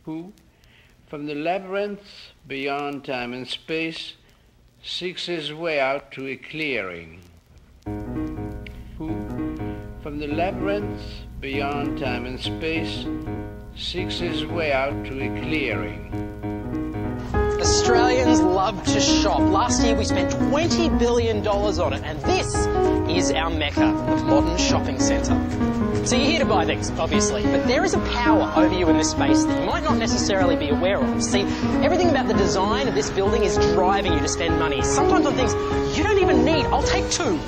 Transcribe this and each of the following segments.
who, from the labyrinth beyond time and space, seeks his way out to a clearing. Who, from the labyrinth beyond time and space, seeks his way out to a clearing. Australians love to shop. Last year we spent $20 billion on it, and this is our mecca, the modern shopping centre. So you're here to buy things, obviously, but there is a power over you in this space that you might not necessarily be aware of. See, everything about the design of this building is driving you to spend money, sometimes on things you don't even need. I'll take two.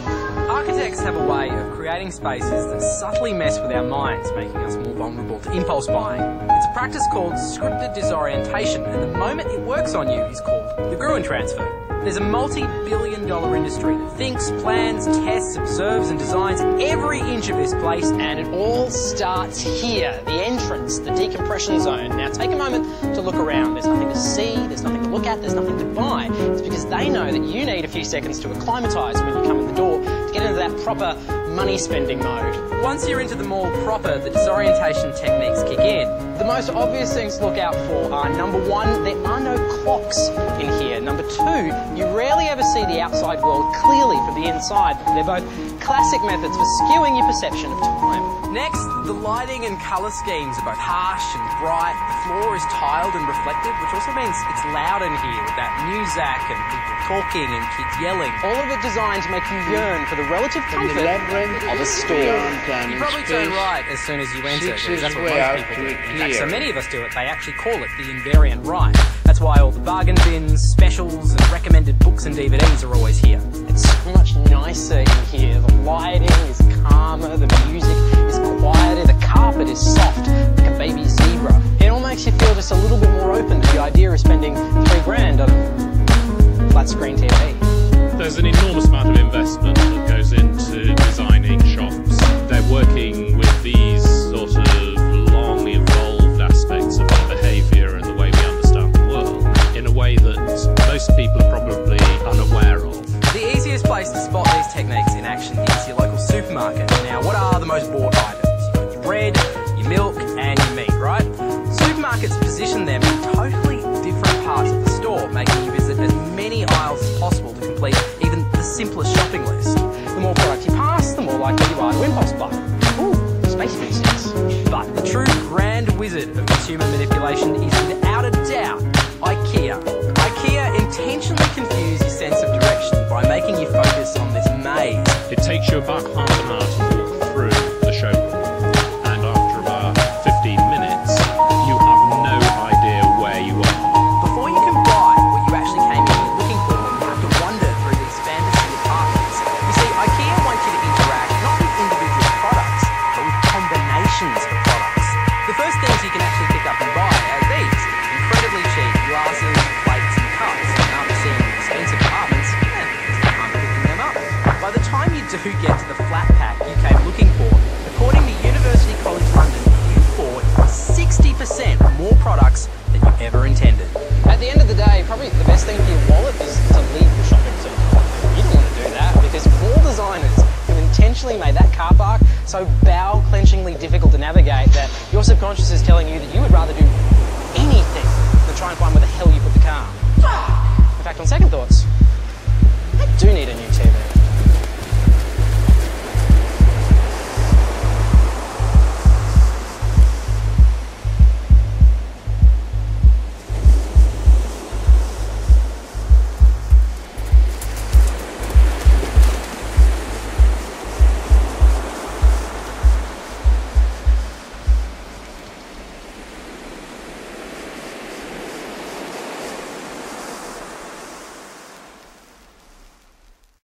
Architects have a way of creating spaces that subtly mess with our minds, making us more vulnerable to impulse buying. It's a practice called scripted disorientation, and the moment it works on you is called the Gruen transfer. There's a multi-billion-dollar industry that thinks, plans, tests, observes and designs every inch of this place. And it all starts here, the entrance, the decompression zone. Now take a moment to look around. There's nothing to see, there's nothing to look at, there's nothing to buy. It's because they know that you need a few seconds to acclimatise when you come in the door to get into that proper money-spending mode. Once you're into the mall proper, the disorientation techniques kick in. The most obvious things to look out for are, number one, there are no clocks in here. Number two, you rarely ever see the outside world clearly from the inside. They're both classic methods for skewing your perception of time. Next, the lighting and colour schemes are both harsh and bright. The floor is tiled and reflective, which also means it's loud in here with that music and people talking and kids yelling. All of it designed to make you yearn for the relative comfort of a store. You probably turn right as soon as you enter, because that's what most people do. In fact, so many of us do it, they actually call it the invariant right. That's why all the bargain bins, specials and recommended books and DVDs are always here. It's so much nicer in here. The lighting is calmer, the music is quieter, the carpet is soft, like a baby zebra. It all makes you feel just a little bit more open to the idea of spending $3,000 on a flat screen TV. There's an enormous amount of investment that goes into designing shops. They're working with these sort of long evolved aspects of our behaviour and the way we understand the world in a way that most people are probably unaware of. The easiest place to spot these techniques in action is your local supermarket. Now, what are the most bought items? You've got your bread, your milk and your meat, right? Supermarkets position them in totally different parts of the store, making you visit as many aisles as possible to complete even the simplest shopping list. The more product you pass, the more likely you are to impulse buy. Ooh, space physics. But the true grand wizard of consumer manipulation is without a doubt IKEA. IKEA intentionally confuse your sense of direction by making you focus on this maze. It takes you about half an hour to walk through the showroom, and after about 15 minutes, you have no idea where you are. Before you can buy what you actually came in looking for, you have to wander through these fantasy apartments. You see, IKEA wants you to interact not with individual products, but with combinations of products. The first things you can actually pick up and buy are these incredibly cheap glasses, plates and cups. And after seeing expensive apartments, it's time picking them up. By the time you do get to the flat pack you came looking for, according to University College London, you bought 60% more products than you ever intended. At the end of the day, probably the best thing for your wallet is to leave the shopping centre. You don't want to do that because mall designers have intentionally made that car park so bowel-clenchingly difficult to navigate that your subconscious is telling you that you would rather do anything than try and find where the hell you put the car. In fact, on second thoughts,